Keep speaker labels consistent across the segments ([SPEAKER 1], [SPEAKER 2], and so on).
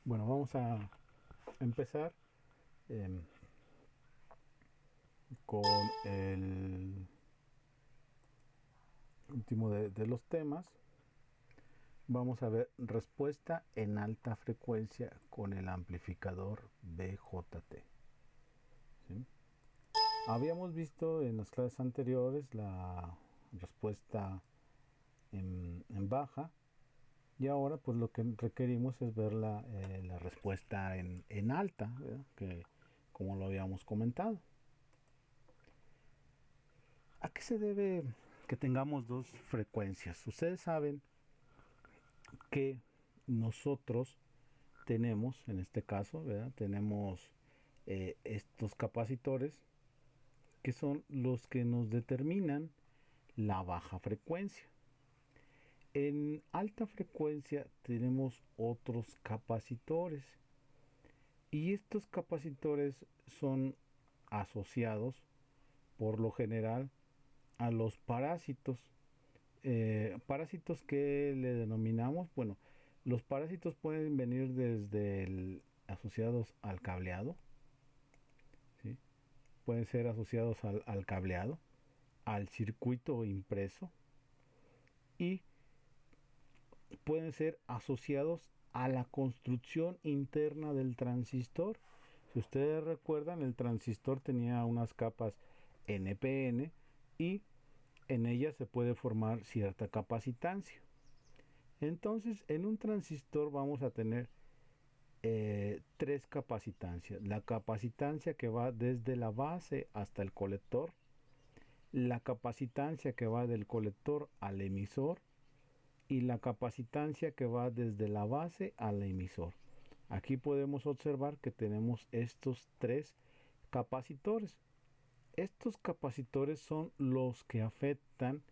[SPEAKER 1] Bueno, vamos a empezar eh, con el último de los temas. Vamos a ver respuesta en alta frecuencia con el amplificador BJT. ¿Sí? Habíamos visto en las clases anteriores la respuesta en baja, y ahora pues lo que requerimos es ver la respuesta en alta, ¿verdad? Que como lo habíamos comentado. ¿A qué se debe que tengamos dos frecuencias? Ustedes saben que nosotros tenemos, en este caso, ¿verdad? Tenemos estos capacitores que son los que nos determinan la baja frecuencia. En alta frecuencia tenemos otros capacitores, y estos capacitores son asociados por lo general a los parásitos. Parásitos que le denominamos, bueno, los parásitos pueden venir desde asociados al cableado, ¿sí? Pueden ser asociados al cableado, al circuito impreso, y pueden ser asociados a la construcción interna del transistor. Si ustedes recuerdan, el transistor tenía unas capas NPN, y en ellas se puede formar cierta capacitancia. Entonces, en un transistor vamos a tener tres capacitancias. La capacitancia que va desde la base hasta el colector, la capacitancia que va del colector al emisor, y la capacitancia que va desde la base al emisor. Aquí podemos observar que tenemos estos tres capacitores. Estos capacitores son los que afectan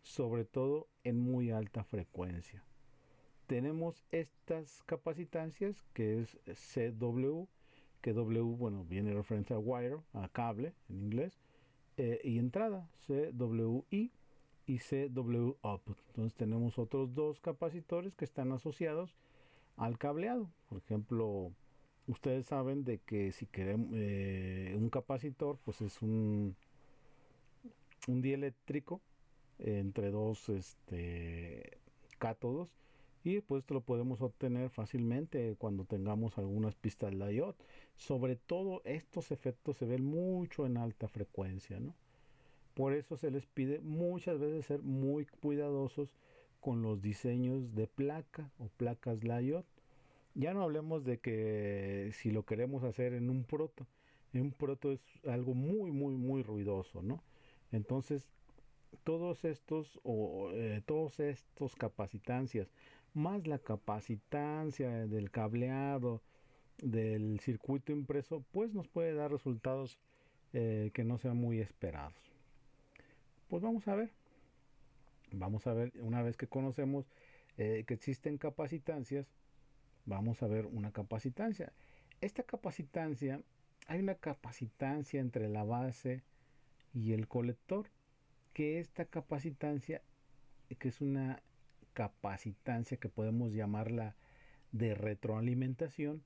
[SPEAKER 1] sobre todo en muy alta frecuencia. Tenemos estas capacitancias que es CW, que W, bueno, viene referencia a wire, a cable en inglés, y entrada CWI y CW output. Entonces tenemos otros dos capacitores que están asociados al cableado. Por ejemplo, ustedes saben de que si queremos un capacitor, pues es un dieléctrico entre dos cátodos, y pues esto lo podemos obtener fácilmente cuando tengamos algunas pistas diode. Sobre todo estos efectos se ven mucho en alta frecuencia, ¿no? Por eso se les pide muchas veces ser muy cuidadosos con los diseños de placa o placas diode. Ya no hablemos de que si lo queremos hacer en un proto es algo muy ruidoso, ¿no? Entonces todos estos capacitancias más la capacitancia del cableado del circuito impreso, pues nos puede dar resultados que no sean muy esperados. Pues vamos a ver una vez que conocemos que existen capacitancias, vamos a ver una capacitancia. Esta capacitancia, hay una capacitancia entre la base y el colector, que esta capacitancia, que es una capacitancia que podemos llamarla de retroalimentación,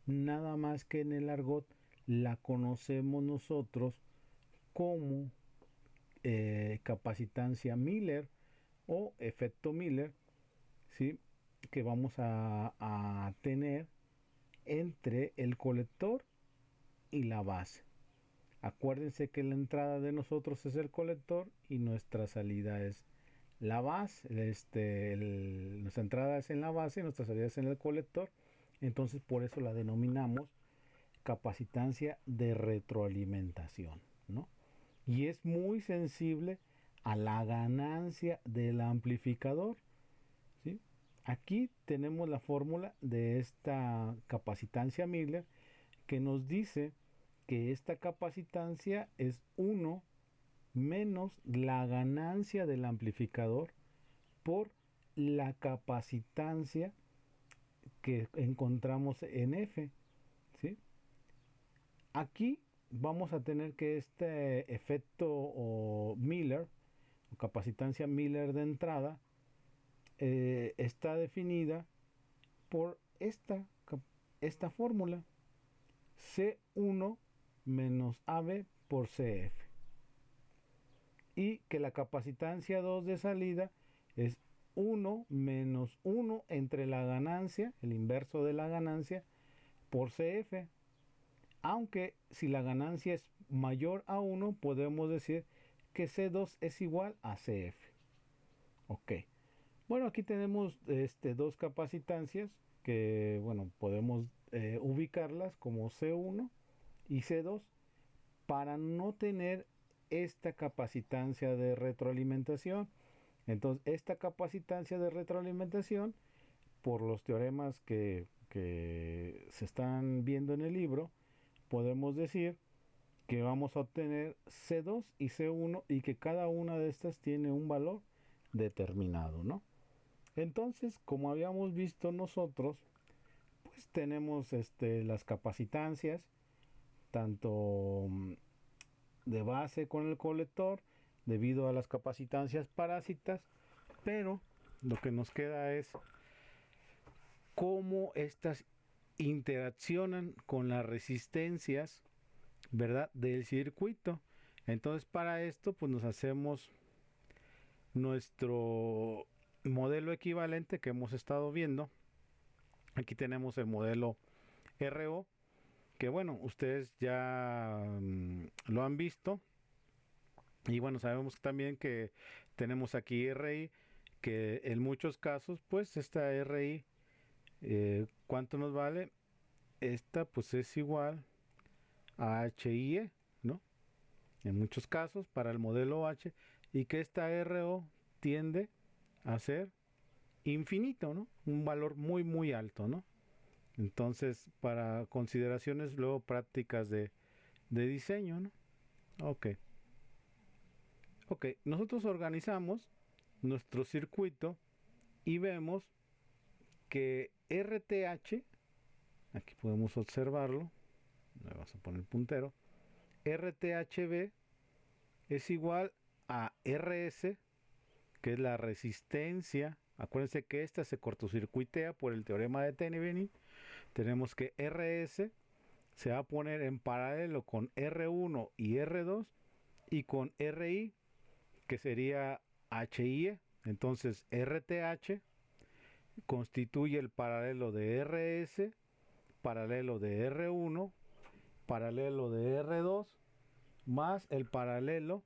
[SPEAKER 1] nada más que en el argot la conocemos nosotros como capacitancia Miller o efecto Miller, ¿sí? Que vamos a tener entre el colector y la base. Acuérdense que la entrada de nosotros es el colector y nuestra salida es la base. Nuestra entrada es en la base y nuestra salida es en el colector. Entonces por eso la denominamos capacitancia de retroalimentación, ¿no? Y es muy sensible a la ganancia del amplificador, ¿sí? Aquí tenemos la fórmula de esta capacitancia Miller, que nos dice que esta capacitancia es 1 menos la ganancia del amplificador por la capacitancia que encontramos en F, ¿sí? Aquí vamos a tener que este efecto o Miller, o capacitancia Miller de entrada, está definida por esta esta fórmula, C1 menos AB por CF, y que la capacitancia 2 de salida es 1 menos 1 entre la ganancia, el inverso de la ganancia, por CF. Aunque si la ganancia es mayor a 1, podemos decir que C2 es igual a CF. Ok. Bueno, aquí tenemos dos capacitancias que, bueno, podemos ubicarlas como C1 y C2 para no tener esta capacitancia de retroalimentación. Entonces, esta capacitancia de retroalimentación, por los teoremas que se están viendo en el libro, podemos decir que vamos a obtener C2 y C1 y que cada una de estas tiene un valor determinado, ¿no? Entonces, como habíamos visto nosotros, pues tenemos las capacitancias, tanto de base con el colector, debido a las capacitancias parásitas, pero lo que nos queda es cómo estas interaccionan con las resistencias, ¿verdad?, del circuito. Entonces, para esto, pues nos hacemos nuestro modelo equivalente que hemos estado viendo. Aquí tenemos el modelo RO, que bueno, ustedes ya lo han visto. Y bueno, sabemos también que tenemos aquí RI, que en muchos casos, pues esta RI, ¿cuánto nos vale? Esta pues es igual a HIE, ¿no? En muchos casos para el modelo H, y que esta RO tiende a ser infinito, ¿no? Un valor muy muy alto, ¿no? Entonces, para consideraciones luego prácticas de diseño, ¿no? Ok. Ok, nosotros organizamos nuestro circuito y vemos que RTH, aquí podemos observarlo, le vamos a poner el puntero, RTHB es igual a RS, que es la resistencia. Acuérdense que esta se cortocircuitea por el teorema de Thevenin. Tenemos que RS se va a poner en paralelo con R1 y R2 y con RI, que sería HIE. Entonces RTH constituye el paralelo de RS, paralelo de R1, paralelo de R2, más el paralelo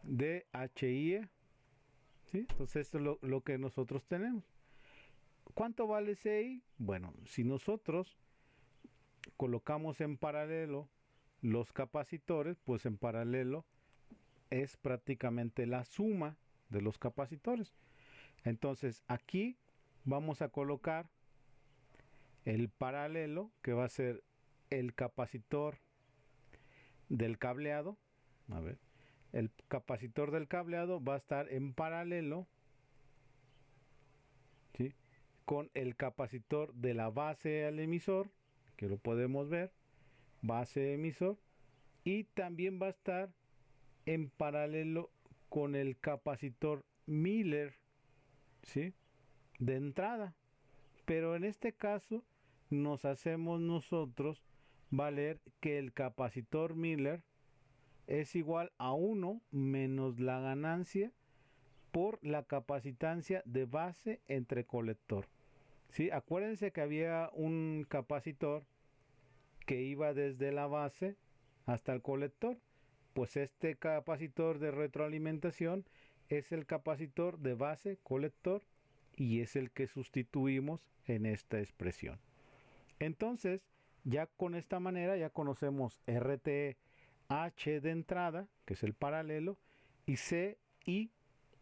[SPEAKER 1] de HIE. ¿Sí? Entonces esto es lo que nosotros tenemos. ¿Cuánto vale CI? Bueno, si nosotros colocamos en paralelo los capacitores, pues en paralelo es prácticamente la suma de los capacitores. Entonces aquí vamos a colocar el paralelo, que va a ser el capacitor del cableado. A ver, el capacitor del cableado va a estar en paralelo, ¿sí?, con el capacitor de la base al emisor, que lo podemos ver, base emisor, y también va a estar en paralelo con el capacitor Miller, ¿sí?, de entrada. Pero en este caso nos hacemos nosotros valer que el capacitor Miller es igual a 1 menos la ganancia por la capacitancia de base entre colector. ¿Sí? Acuérdense que había un capacitor que iba desde la base hasta el colector. Pues este capacitor de retroalimentación es el capacitor de base colector y es el que sustituimos en esta expresión. Entonces, ya con esta manera ya conocemos RTH de entrada, que es el paralelo, y CI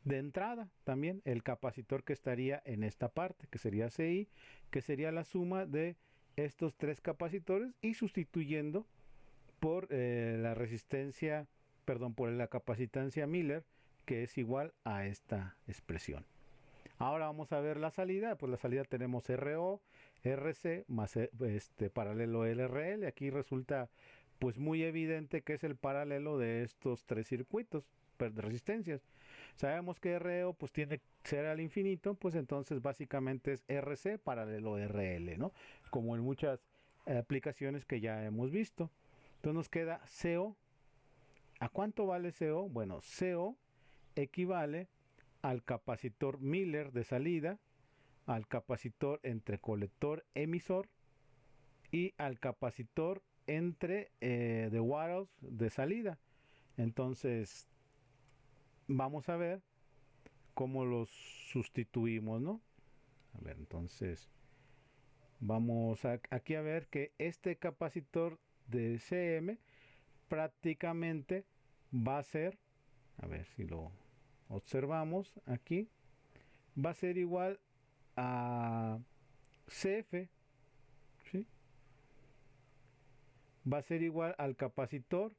[SPEAKER 1] de entrada también, el capacitor que estaría en esta parte, que sería CI, que sería la suma de estos tres capacitores, y sustituyendo por la resistencia, perdón, por la capacitancia Miller, que es igual a esta expresión. Ahora vamos a ver la salida. Pues la salida tenemos RO, RC más paralelo LRL. Aquí resulta pues muy evidente que es el paralelo de estos tres circuitos de resistencias. Sabemos que RO pues tiene que ser al infinito, pues entonces básicamente es RC paralelo RL, ¿no? Como en muchas aplicaciones que ya hemos visto. Entonces nos queda CO. ¿A cuánto vale CO? Bueno, CO equivale al capacitor Miller de salida, al capacitor entre colector emisor y al capacitor entre de Wattles de salida. Entonces vamos a ver cómo los sustituimos, ¿no? A ver, entonces vamos aquí a ver que este capacitor de CM prácticamente va a ser, a ver si lo observamos aquí, va a ser igual a CF, ¿sí? Va a ser igual al capacitor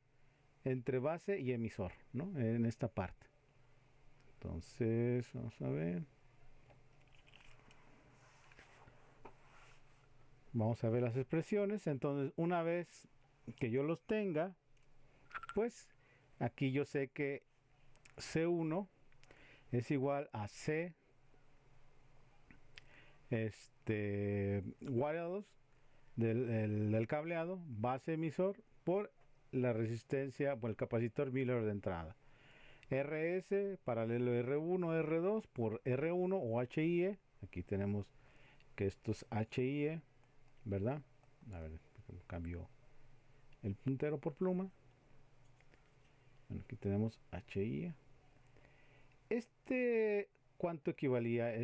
[SPEAKER 1] entre base y emisor, ¿no? En esta parte. Entonces, vamos a ver. Vamos a ver las expresiones. Entonces, una vez que yo los tenga, pues aquí yo sé que C1 es igual a C Wattles del cableado base emisor por la resistencia por el capacitor Miller de entrada. RS paralelo R1, R2 por R1 o HIE. Aquí tenemos que esto es HIE, ¿verdad? A ver, cambio el puntero por pluma. Bueno, aquí tenemos HIE. ¿Cuánto equivalía?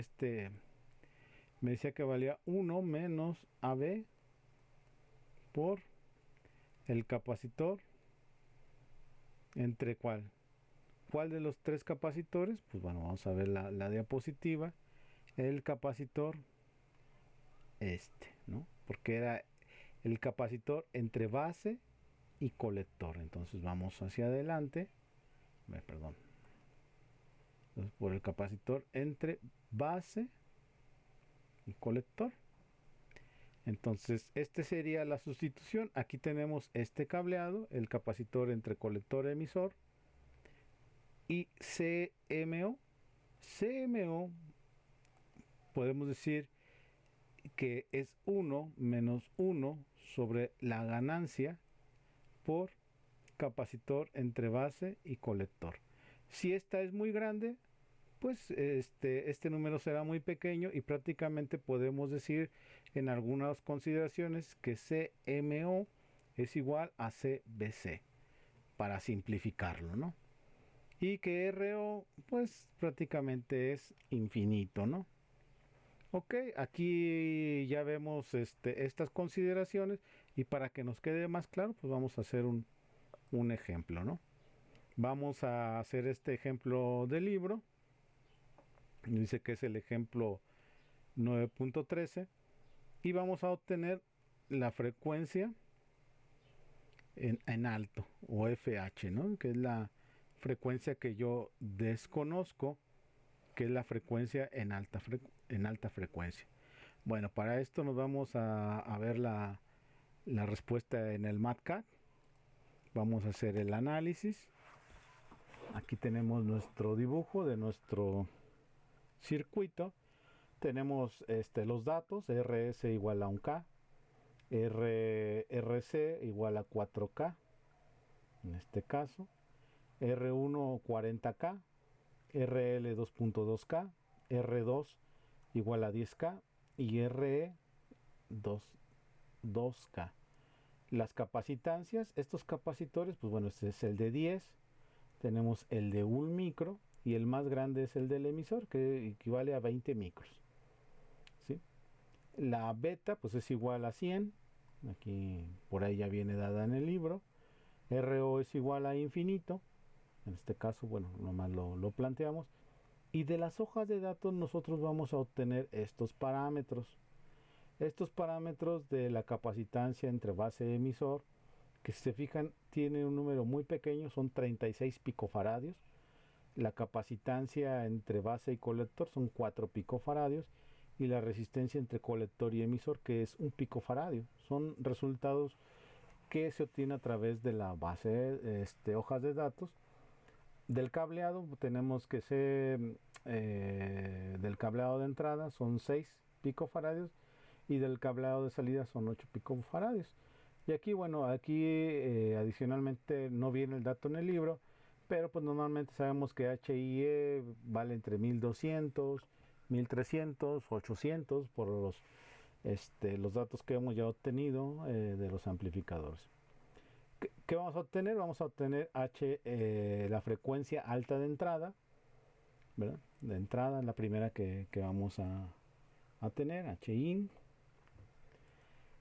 [SPEAKER 1] Me decía que valía 1 menos AB por el capacitor. ¿Entre cuál? ¿Cuál de los tres capacitores? Pues bueno, vamos a ver la diapositiva. El capacitor ¿no? Porque era el capacitor entre base y colector. Entonces vamos hacia adelante. Perdón. Entonces, por el capacitor entre base y colector. Entonces, sería la sustitución. Aquí tenemos este cableado, el capacitor entre colector y emisor. Y CMO. CMO, podemos decir que es 1 menos 1 sobre la ganancia por capacitor entre base y colector. Si esta es muy grande, pues este número será muy pequeño y prácticamente podemos decir en algunas consideraciones que CMO es igual a CBC para simplificarlo, ¿no? Y que RO pues prácticamente es infinito, ¿no? Ok, aquí ya vemos estas consideraciones y para que nos quede más claro pues vamos a hacer un ejemplo, ¿no? Vamos a hacer este ejemplo del libro. Dice que es el ejemplo 9.13 y vamos a obtener la frecuencia en alto o FH, ¿no? Que es la frecuencia que yo desconozco, que es la frecuencia en alta frecuencia. Bueno, para esto nos vamos a ver la respuesta en el MATCAD. Vamos a hacer el análisis. Aquí tenemos nuestro dibujo de nuestro circuito. Tenemos los datos, RS igual a 1K, RC igual a 4K, en este caso, R1 40K, RL 2.2K, R2 igual a 10K y RE 2K. Las capacitancias, estos capacitores, pues bueno, este es el de 10, tenemos el de 1 micro y el más grande es el del emisor que equivale a 20 micros. ¿Sí? La beta pues es igual a 100, aquí por ahí ya viene dada en el libro. RO es igual a infinito, en este caso bueno, nomás lo planteamos. Y de las hojas de datos nosotros vamos a obtener estos parámetros. Estos parámetros de la capacitancia entre base y emisor, que si se fijan tiene un número muy pequeño, son 36 picofaradios. La capacitancia entre base y colector son 4 picofaradios y la resistencia entre colector y emisor que es 1 picofaradio. Son resultados que se obtienen a través de la base hojas de datos Del cableado tenemos que ser del cableado de entrada son 6 picofaradios y del cableado de salida son 8 picofaradios. Y aquí, bueno, aquí adicionalmente no viene el dato en el libro, pero pues normalmente sabemos que HIE vale entre 1200, 1300, 800 por los datos que hemos ya obtenido de los amplificadores. ¿Qué vamos a obtener? Vamos a obtener la frecuencia alta de entrada, ¿verdad? De entrada, la primera que vamos a tener, HIN.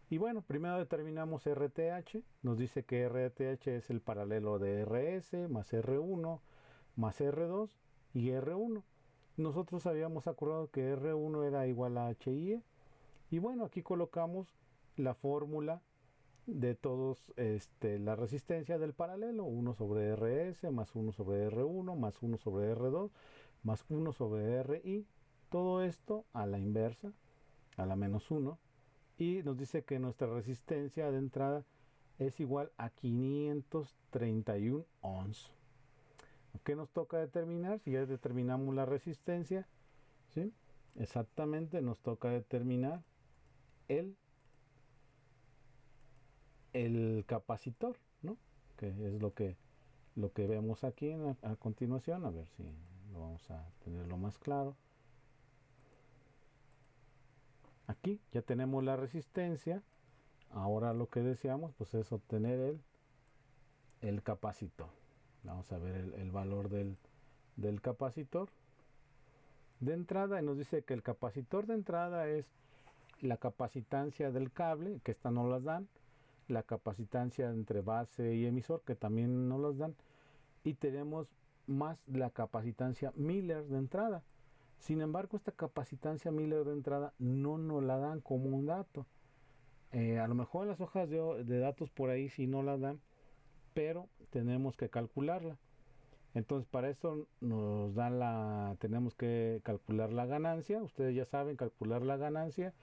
[SPEAKER 1] Y bueno, primero determinamos RTH, nos dice que RTH es el paralelo de RS más R1 más R2 y R1. Nosotros habíamos acordado que R1 era igual a HIE. Y bueno, aquí colocamos la fórmula de todos la resistencia del paralelo, 1 sobre RS más 1 sobre R1 más 1 sobre R2 más 1 sobre RI, todo esto a la inversa, a la menos 1, y nos dice que nuestra resistencia de entrada es igual a 531 ohms. ¿Qué nos toca determinar? Si ya determinamos la resistencia, ¿sí? Exactamente nos toca determinar el capacitor, ¿no? Que es lo que vemos aquí a continuación. A ver si lo vamos a tenerlo más claro. Aquí ya tenemos la resistencia. Ahora lo que deseamos pues es obtener el capacitor. Vamos a ver el valor del capacitor de entrada, y nos dice que el capacitor de entrada es la capacitancia del cable, que esta no las dan, la capacitancia entre base y emisor, que también no las dan, y tenemos más la capacitancia Miller de entrada. Sin embargo, esta capacitancia Miller de entrada no nos la dan como un dato. A lo mejor en las hojas de datos por ahí sí no la dan, pero tenemos que calcularla. Entonces para eso tenemos que calcular la ganancia. Ustedes ya saben calcular la ganancia.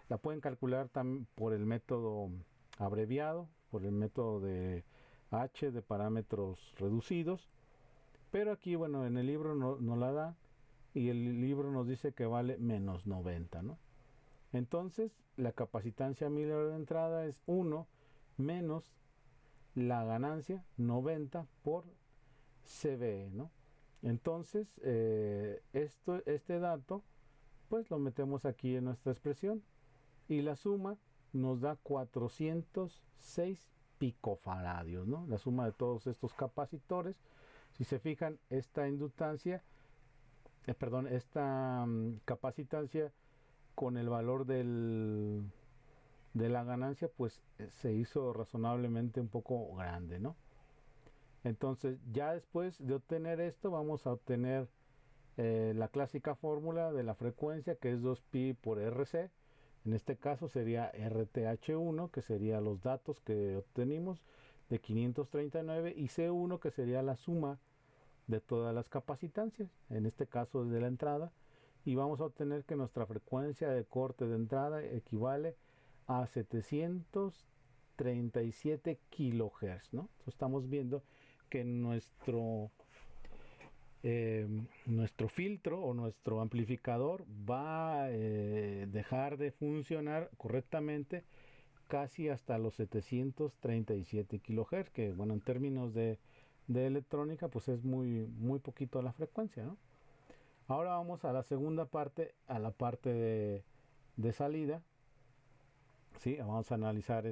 [SPEAKER 1] La pueden calcular también por el método abreviado, por el método de H de parámetros reducidos. Pero aquí, bueno, en el libro no la da y el libro nos dice que vale menos 90, ¿no? Entonces la capacitancia Miller de entrada es 1 menos la ganancia 90 por CBE, ¿no? Entonces, este dato, pues lo metemos aquí en nuestra expresión y la suma nos da 406 picofaradios, ¿no? La suma de todos estos capacitores. Si se fijan, esta inductancia, esta capacitancia con el valor de la ganancia, pues se hizo razonablemente un poco grande, ¿no? Entonces, ya después de obtener esto, vamos a obtener la clásica fórmula de la frecuencia, que es 2pi por RC. En este caso sería RTH1, que sería los datos que obtenimos de 539, y C1, que sería la suma de todas las capacitancias, en este caso de la entrada, y vamos a obtener que nuestra frecuencia de corte de entrada equivale a 737 kilohertz, ¿no? Entonces estamos viendo que nuestro filtro o nuestro amplificador va a dejar de funcionar correctamente casi hasta los 737 kilohertz, que bueno, en términos de electrónica pues es muy poquito la frecuencia, ¿no? Ahora vamos a la segunda parte, a la parte de salida. Sí, vamos a analizar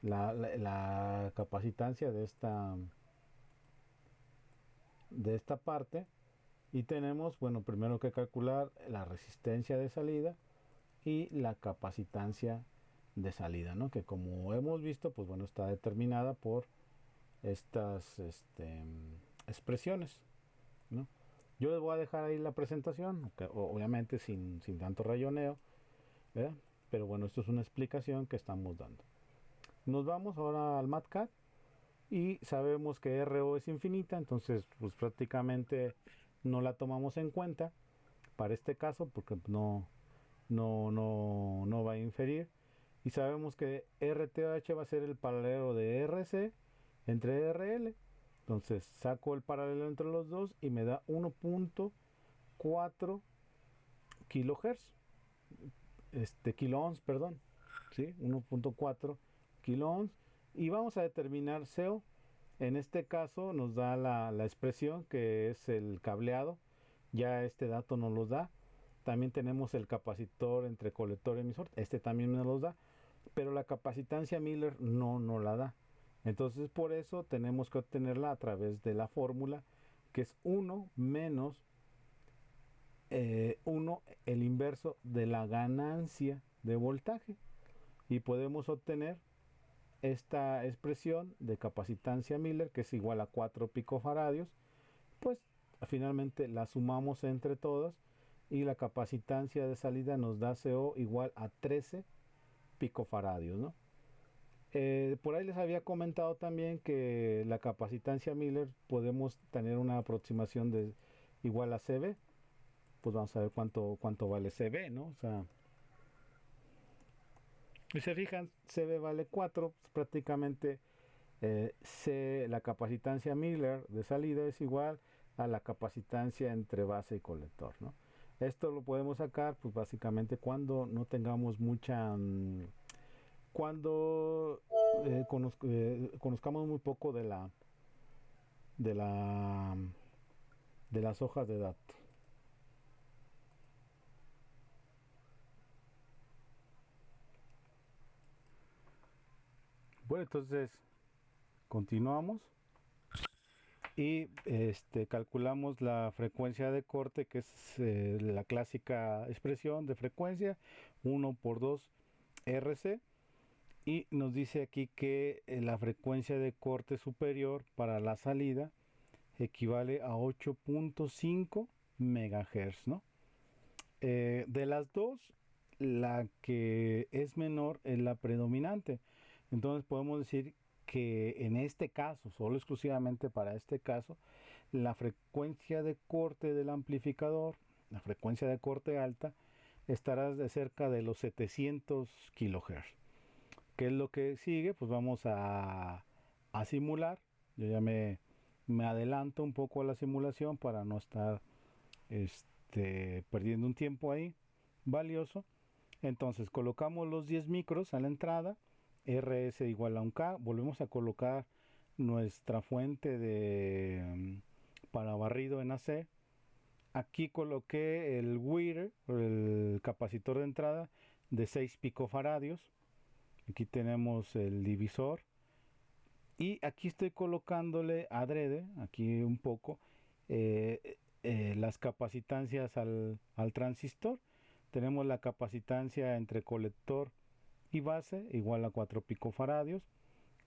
[SPEAKER 1] la capacitancia de esta parte, y tenemos, bueno, primero que calcular la resistencia de salida y la capacitancia de salida, ¿no? Que como hemos visto, pues bueno, está determinada por estas expresiones, ¿no? Yo les voy a dejar ahí la presentación, obviamente sin tanto rayoneo, ¿verdad? Pero bueno, esto es una explicación que estamos dando. Nos vamos ahora al MATCAD y sabemos que RO es infinita, entonces pues prácticamente no la tomamos en cuenta para este caso porque no va a inferir, y sabemos que RTH va a ser el paralelo de RC entre RL. Entonces saco el paralelo entre los dos y me da 1.4 kilohertz, kiloohms, perdón, ¿sí? 1.4 kiloohms. Y vamos a determinar CO. En este caso nos da la expresión que es el cableado. Ya este dato nos lo da. También tenemos el capacitor entre colector y emisor. Este también nos lo da. Pero la capacitancia Miller no la da. Entonces por eso tenemos que obtenerla a través de la fórmula, que es 1 menos 1 el inverso de la ganancia de voltaje. Y podemos obtener esta expresión de capacitancia Miller, que es igual a 4 picofaradios. Pues finalmente la sumamos entre todas y la capacitancia de salida nos da CO igual a 13 picofaradios, ¿no? Por ahí les había comentado también que la capacitancia Miller podemos tener una aproximación de igual a CB. Pues vamos a ver cuánto vale CB, ¿no? O sea, si se fijan, CB vale 4, pues prácticamente la capacitancia Miller de salida es igual a la capacitancia entre base y colector, ¿no? Esto lo podemos sacar pues básicamente cuando no tengamos mucha cuando conozcamos muy poco de la de las hojas de datos. Bueno, entonces continuamos y calculamos la frecuencia de corte, que es la clásica expresión de frecuencia 1 por 2 RC, y nos dice aquí que la frecuencia de corte superior para la salida equivale a 8.5 megahertz, ¿no? De las dos, la que es menor es la predominante. Entonces podemos decir que en este caso, solo exclusivamente para este caso, la frecuencia de corte del amplificador, la frecuencia de corte alta, estará de cerca de los 700 kilohertz. ¿Qué es lo que sigue? Pues vamos a simular. Yo ya me adelanto un poco a la simulación para no estar perdiendo un tiempo ahí valioso. Entonces colocamos los 10 micros a la entrada, RS igual a 1K, volvemos a colocar nuestra fuente de para barrido en AC. Aquí coloqué el WIR, el capacitor de entrada de 6 picofaradios. Aquí tenemos el divisor y aquí estoy colocándole adrede, aquí un poco, las capacitancias al transistor. Tenemos la capacitancia entre colector y base igual a 4 picofaradios,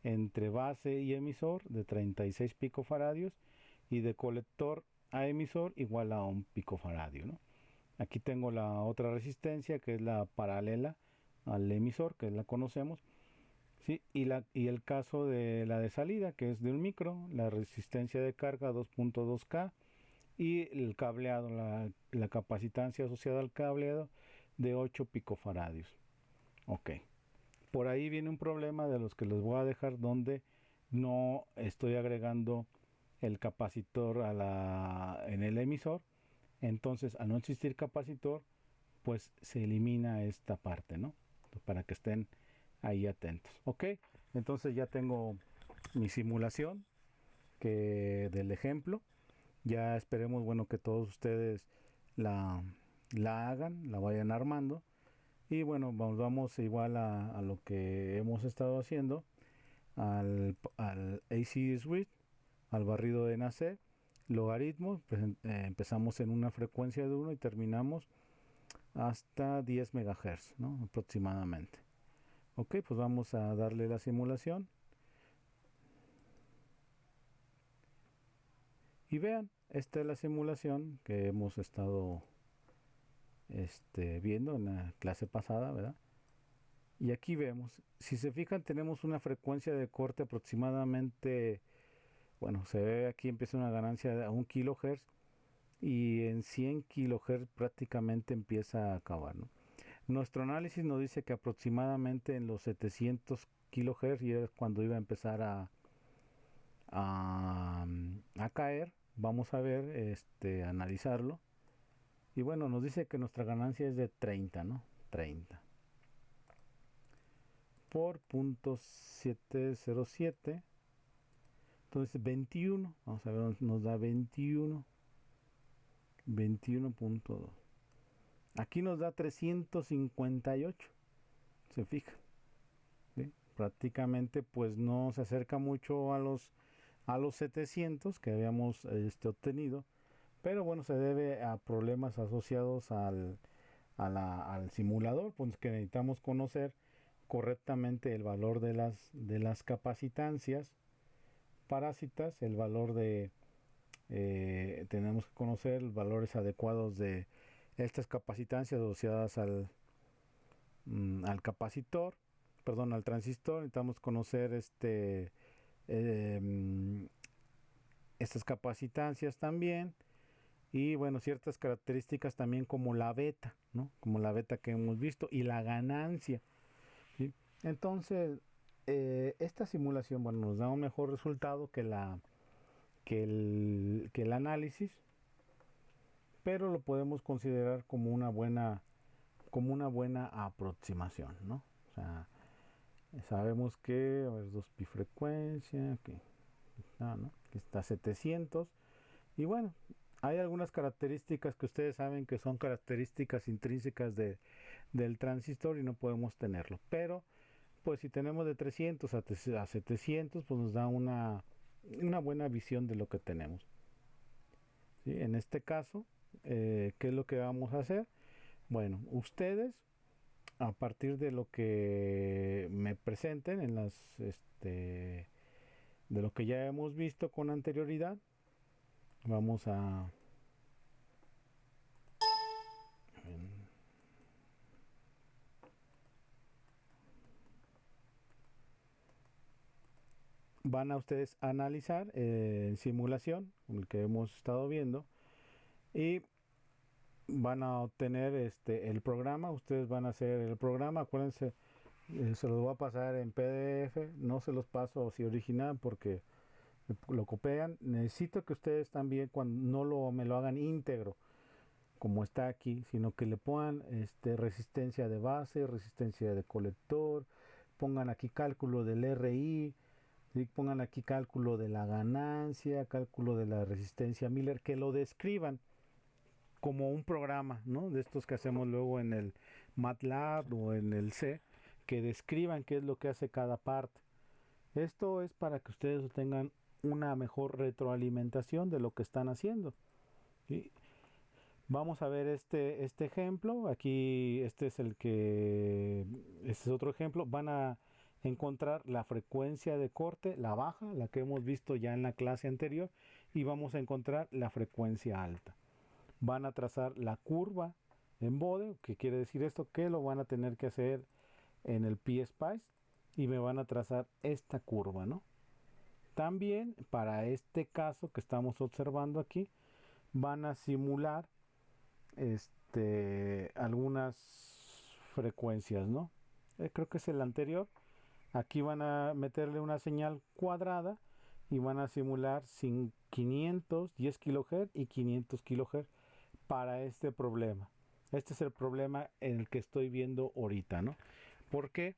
[SPEAKER 1] entre base y emisor de 36 picofaradios y de colector a emisor igual a 1 picofaradio, ¿no? Aquí tengo la otra resistencia que es la paralela al emisor, que la conocemos, ¿sí? Y el caso de la de salida, que es de un micro, la resistencia de carga 2.2K y el cableado, la capacitancia asociada al cableado de 8 picofaradios. Ok. Por ahí viene un problema de los que les voy a dejar, donde no estoy agregando el capacitor en el emisor. Entonces, al no existir capacitor, pues se elimina esta parte, ¿no? Para que estén ahí atentos. Ok, entonces ya tengo mi simulación del ejemplo. Ya esperemos, bueno, que todos ustedes la hagan, la vayan armando. Y bueno, vamos igual a lo que hemos estado haciendo, al AC switch, al barrido de NAC, logaritmos, pues, empezamos en una frecuencia de 1 y terminamos hasta 10 MHz, ¿no? Aproximadamente. Ok, pues vamos a darle la simulación. Y vean, esta es la simulación que hemos estado viendo en la clase pasada, ¿verdad? Y aquí vemos, si se fijan, tenemos una frecuencia de corte aproximadamente, bueno, se ve aquí empieza una ganancia de 1 kilohertz y en 100 kilohertz prácticamente empieza a acabar, ¿no? Nuestro análisis nos dice que aproximadamente en los 700 kilohertz y es cuando iba a empezar a a caer. Vamos a ver, analizarlo. Y bueno, nos dice que nuestra ganancia es de 30, ¿no? 30 por .707. Entonces 21, vamos a ver, nos da 21, 21.2. Aquí nos da 358, se fija. ¿Sí? Prácticamente pues no se acerca mucho a los 700 que habíamos obtenido, pero bueno, se debe a problemas asociados al simulador, pues que necesitamos conocer correctamente el valor de las capacitancias parásitas, el valor de tenemos que conocer los valores adecuados de estas capacitancias asociadas al capacitor, perdón, al transistor. Necesitamos conocer estas capacitancias también, y bueno, ciertas características también como la beta, ¿no? Como la beta que hemos visto y la ganancia, ¿sí? Entonces, esta simulación, bueno, nos da un mejor resultado que el análisis, pero lo podemos considerar como una buena aproximación, ¿no? O sea, sabemos que, a ver, 2 pi frecuencia, que está 700, y bueno, hay algunas características que ustedes saben que son características intrínsecas del transistor y no podemos tenerlo, pero pues si tenemos de 300 a 700, pues nos da una buena visión de lo que tenemos, ¿sí? En este caso, ¿qué es lo que vamos a hacer? Bueno, ustedes, a partir de lo que me presenten en de lo que ya hemos visto con anterioridad, vamos a van a ustedes analizar en simulación, el que hemos estado viendo, y van a obtener el programa. Ustedes van a hacer el programa, acuérdense, se los voy a pasar en PDF, no se los paso así original porque lo copian. Necesito que ustedes también, cuando no me lo hagan íntegro como está aquí, sino que le pongan resistencia de base, resistencia de colector, pongan aquí cálculo del RI, ¿sí? Pongan aquí cálculo de la ganancia, cálculo de la resistencia Miller, que lo describan como un programa, ¿no? De estos que hacemos luego en el MATLAB o en el C, que describan qué es lo que hace cada parte. Esto es para que ustedes tengan una mejor retroalimentación de lo que están haciendo, ¿sí? Vamos a ver este ejemplo. Aquí este es otro ejemplo. Van a encontrar la frecuencia de corte, la baja, la que hemos visto ya en la clase anterior, y vamos a encontrar la frecuencia alta. Van a trazar la curva en bode. ¿Qué quiere decir esto? Que lo van a tener que hacer en el PSpice y me van a trazar esta curva, ¿no? También para este caso que estamos observando aquí, van a simular algunas frecuencias, ¿no? Creo que es el anterior. Aquí van a meterle una señal cuadrada y van a simular 510 kHz y 500 kHz para este problema. Este es el problema en el que estoy viendo ahorita, ¿no? ¿Por qué?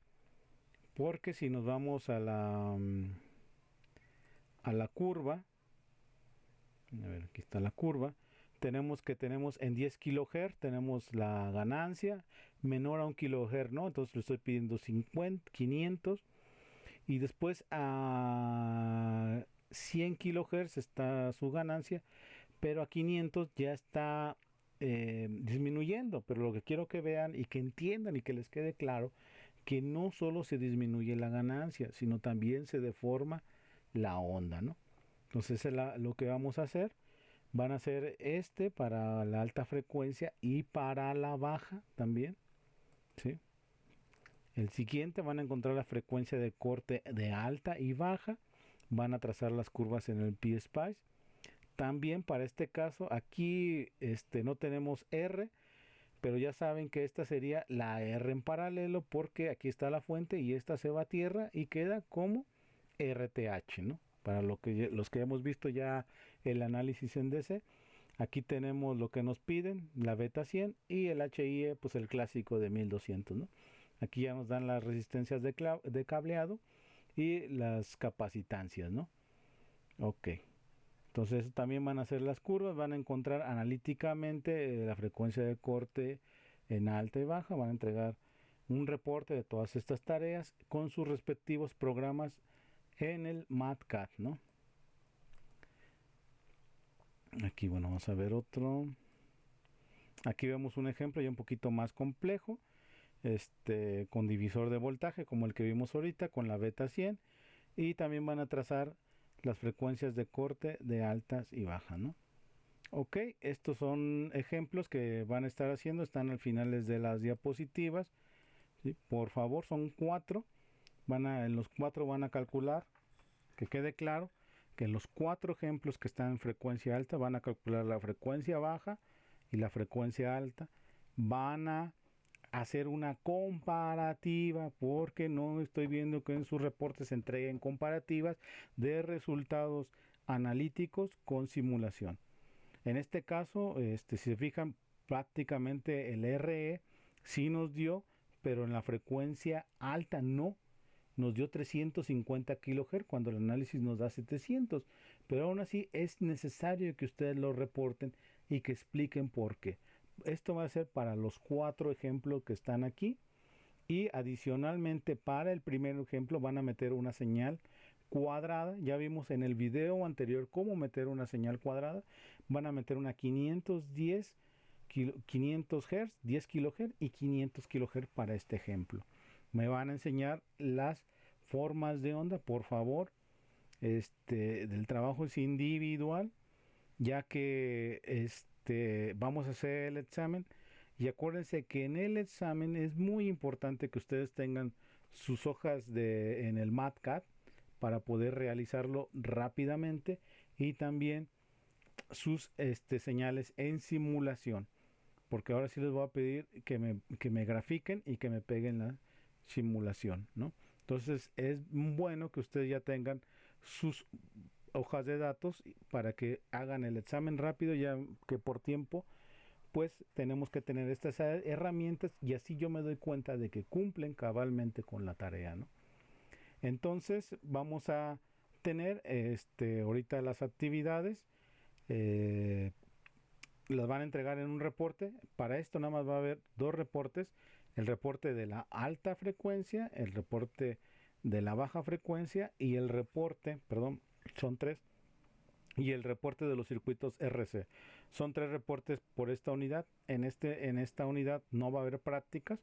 [SPEAKER 1] Porque si nos vamos a la curva, a ver, aquí está la curva, tenemos en 10 kHz, tenemos la ganancia, menor a 1 kHz, ¿no? Entonces le estoy pidiendo 500, y después a 100 kHz está su ganancia, pero a 500 ya está disminuyendo. Pero lo que quiero que vean y que entiendan y que les quede claro, que no solo se disminuye la ganancia, sino también se deforma la onda, ¿no? Entonces es lo que vamos a hacer. Van a hacer para la alta frecuencia y para la baja también, ¿sí? El siguiente van a encontrar la frecuencia de corte de alta y baja. Van a trazar las curvas en el PSpice. También para este caso, aquí no tenemos R, pero ya saben que esta sería la R en paralelo, porque aquí está la fuente y esta se va a tierra y queda como RTH, ¿no? Para los que hemos visto ya el análisis en DC, aquí tenemos lo que nos piden, la beta 100 y el HIE, pues el clásico de 1200, ¿no? Aquí ya nos dan las resistencias de cableado y las capacitancias, ¿no? Ok. Entonces también van a hacer las curvas, van a encontrar analíticamente la frecuencia de corte en alta y baja, van a entregar un reporte de todas estas tareas con sus respectivos programas en el MATCAD, ¿no? Aquí, bueno, vamos a ver otro. Aquí vemos un ejemplo ya un poquito más complejo, con divisor de voltaje como el que vimos ahorita con la beta 100, y también van a trazar las frecuencias de corte de altas y bajas, ¿no? Ok, estos son ejemplos que van a estar haciendo, están al finales de las diapositivas, ¿sí? Por favor, son 4, en los 4 van a calcular, que quede claro, que en los 4 ejemplos que están en frecuencia alta van a calcular la frecuencia baja y la frecuencia alta, van a hacer una comparativa, porque no estoy viendo que en sus reportes se entreguen comparativas de resultados analíticos con simulación. En este caso, si se fijan, prácticamente el RE sí nos dio, pero en la frecuencia alta no. Nos dio 350 kHz cuando el análisis nos da 700. Pero aún así es necesario que ustedes lo reporten y que expliquen por qué. Esto va a ser para los 4 ejemplos que están aquí. Y adicionalmente para el primer ejemplo van a meter una señal cuadrada. Ya vimos en el video anterior cómo meter una señal cuadrada. Van a meter una 510 500 Hz, 10 kHz y 500 kHz para este ejemplo. Me van a enseñar las formas de onda, por favor. Del trabajo es individual, ya que vamos a hacer el examen. Y acuérdense que en el examen es muy importante que ustedes tengan sus hojas en el MATCAD para poder realizarlo rápidamente, y también sus señales en simulación, porque ahora sí les voy a pedir que me grafiquen y que me peguen la simulación, ¿no? Entonces es bueno que ustedes ya tengan sus hojas de datos para que hagan el examen rápido, ya que por tiempo pues tenemos que tener estas herramientas, y así yo me doy cuenta de que cumplen cabalmente con la tarea, ¿no? Entonces vamos a tener ahorita las actividades, eh, las van a entregar en un reporte. Para esto nada más va a haber 2 reportes: el reporte de la alta frecuencia, el reporte de la baja frecuencia y el reporte, perdón, son 3, y el reporte de los circuitos RC. Son 3 reportes por esta unidad. En esta unidad no va a haber prácticas,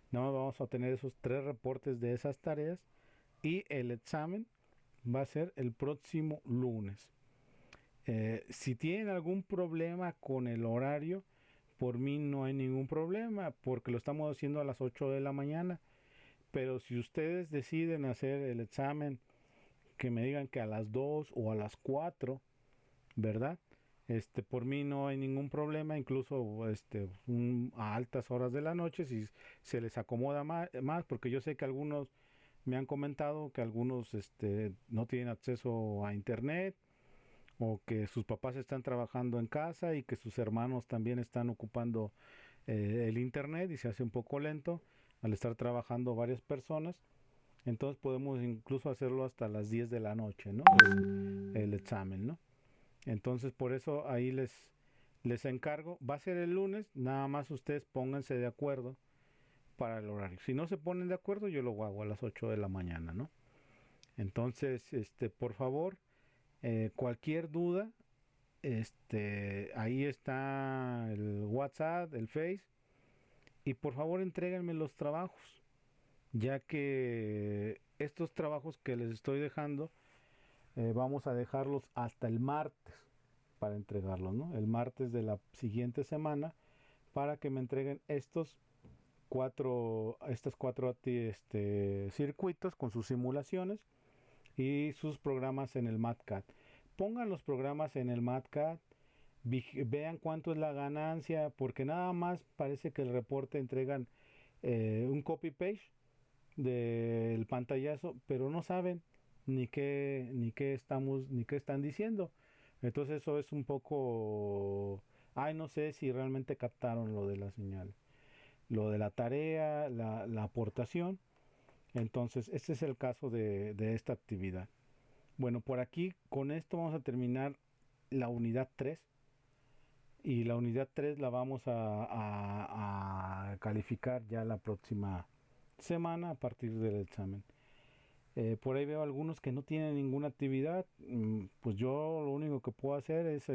[SPEAKER 1] nada más vamos a tener esos 3 reportes de esas tareas, y el examen va a ser el próximo lunes. Si tienen algún problema con el horario, por mí no hay ningún problema, porque lo estamos haciendo a las 8 de la mañana. Pero si ustedes deciden hacer el examen, que me digan que a las 2 o a las 4, ¿verdad? Por mí no hay ningún problema, incluso a altas horas de la noche, si se les acomoda más, porque yo sé que algunos me han comentado que algunos no tienen acceso a internet, o que sus papás están trabajando en casa y que sus hermanos también están ocupando el internet, y se hace un poco lento al estar trabajando varias personas. Entonces podemos incluso hacerlo hasta las 10 de la noche, ¿no? El examen, ¿no? Entonces por eso ahí les encargo. Va a ser el lunes, nada más ustedes pónganse de acuerdo para el horario. Si no se ponen de acuerdo, yo lo hago a las 8 de la mañana, ¿no? Entonces, por favor, cualquier duda, ahí está el WhatsApp, el Face, y por favor entréguenme los trabajos, ya que estos trabajos que les estoy dejando, vamos a dejarlos hasta el martes para entregarlos, ¿no? El martes de la siguiente semana, para que me entreguen estos 4 circuitos con sus simulaciones y sus programas en el MATCAD. Pongan los programas en el MATCAD, vean cuánto es la ganancia, porque nada más parece que el reporte entregan un copy page del pantallazo, pero no saben ni qué están diciendo. Entonces eso es un poco, ay, no sé si realmente captaron lo de la señal, lo de la tarea, la aportación. Entonces, este es el caso de esta actividad. Bueno, por aquí con esto vamos a terminar la unidad 3 y la unidad 3 la vamos a calificar ya la próxima semana a partir del examen. Por ahí veo algunos que no tienen ninguna actividad. Pues yo lo único que puedo hacer es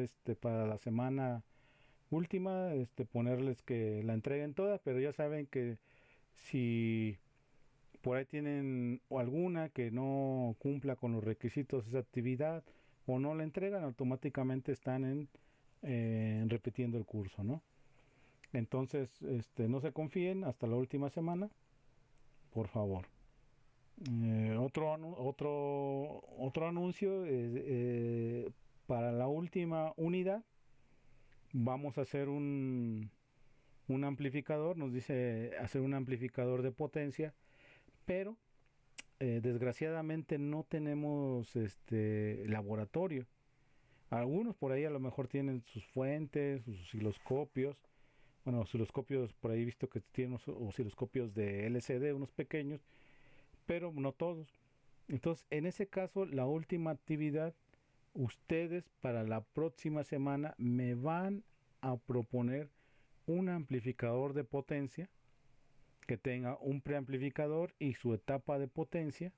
[SPEAKER 1] para la semana última ponerles que la entreguen todas, pero ya saben que si por ahí tienen o alguna que no cumpla con los requisitos de esa actividad o no la entregan, automáticamente están repitiendo el curso, ¿no? Entonces, no se confíen hasta la última semana, por favor. Otro anuncio para la última unidad vamos a hacer un amplificador, nos dice hacer un amplificador de potencia, pero desgraciadamente no tenemos laboratorio. Algunos por ahí a lo mejor tienen sus fuentes, sus osciloscopios. Bueno, osciloscopios por ahí he visto que tienen unos osciloscopios de LCD, unos pequeños, pero no todos. Entonces, en ese caso, la última actividad, ustedes para la próxima semana me van a proponer un amplificador de potencia que tenga un preamplificador y su etapa de potencia.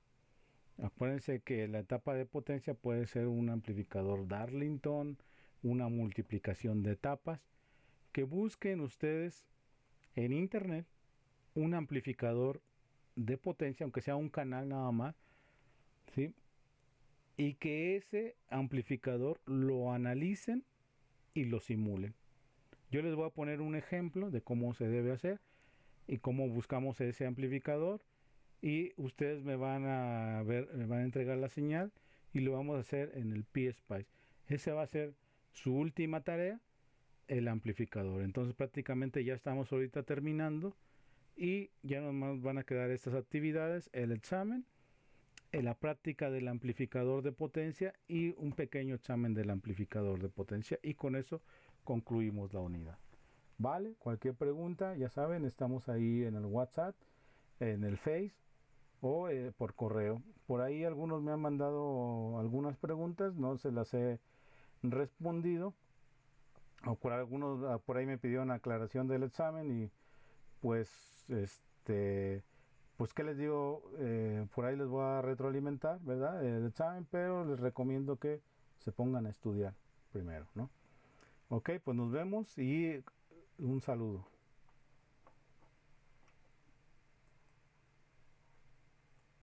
[SPEAKER 1] Acuérdense que la etapa de potencia puede ser un amplificador Darlington, una multiplicación de etapas. Que busquen ustedes en internet un amplificador de potencia, aunque sea un canal nada más, ¿sí? Y que ese amplificador lo analicen y lo simulen. Yo les voy a poner un ejemplo de cómo se debe hacer y cómo buscamos ese amplificador y ustedes me van a ver, me van a entregar la señal y lo vamos a hacer en el PSpice. Ese va a ser su última tarea, el amplificador. Entonces prácticamente ya estamos ahorita terminando y ya nos van a quedar estas actividades, el examen, la práctica del amplificador de potencia y un pequeño examen del amplificador de potencia y con eso concluimos la unidad. Vale, cualquier pregunta, ya saben, estamos ahí en el WhatsApp, en el Face o por correo. Por ahí algunos me han mandado algunas preguntas, no se las he respondido. O por algunos, por ahí me pidieron aclaración del examen y pues pues qué les digo, por ahí les voy a retroalimentar, ¿verdad? El examen, pero les recomiendo que se pongan a estudiar primero, ¿no? Ok, pues nos vemos y un saludo.